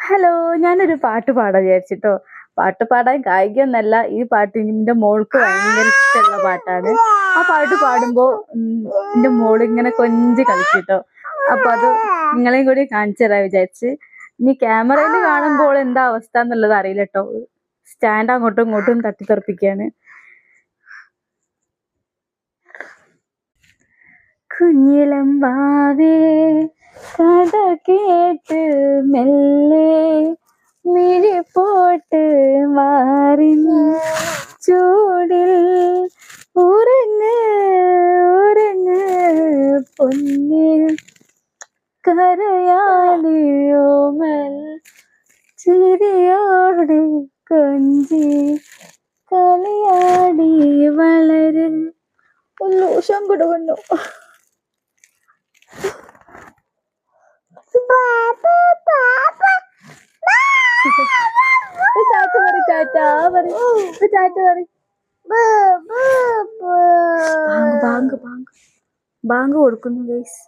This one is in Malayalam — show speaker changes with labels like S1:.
S1: ഹലോ, ഞാനൊരു പാട്ട് പാടാൻ വിചാരിച്ചിട്ടോ. പാട്ട് പാടാൻ ഗായികയൊന്നല്ല, ഈ പാട്ട് എന്റെ മോൾക്ക് ഭയങ്കര ഇഷ്ടമുള്ള പാട്ടാണ്. ആ പാട്ട് പാടുമ്പോ എന്റെ മോള് ഇങ്ങനെ കൊഞ്ച് കളിച്ചിട്ടോ. അപ്പൊ അത് നിങ്ങളെയും കൂടി കാണിച്ചു തരാൻ വിചാരിച്ച്. ഇനി ക്യാമറയിൽ കാണുമ്പോൾ എന്താ അവസ്ഥ എന്നുള്ളത് അറിയില്ല കേട്ടോ. സ്റ്റാൻഡ് അങ്ങോട്ടും ഇങ്ങോട്ടും തട്ടിത്തെറിപ്പിക്കാണ്. കുഞ്ഞിളം വാവേ കഥ കേട്ട് മെല്ലെ മിഴി പോട്ട് മാറി ചൂടിൽ ഉറങ്ങ് ഉറങ്ങ് പൊന്ന് കരയാതെയോമൽ ചിരിയോടെ കൊഞ്ചി കളിയാടി വളരും ഒന്നു സങ്കടം വന്നു. ബാങ്ക് കൊടുക്കുന്നു ഗൈസ്.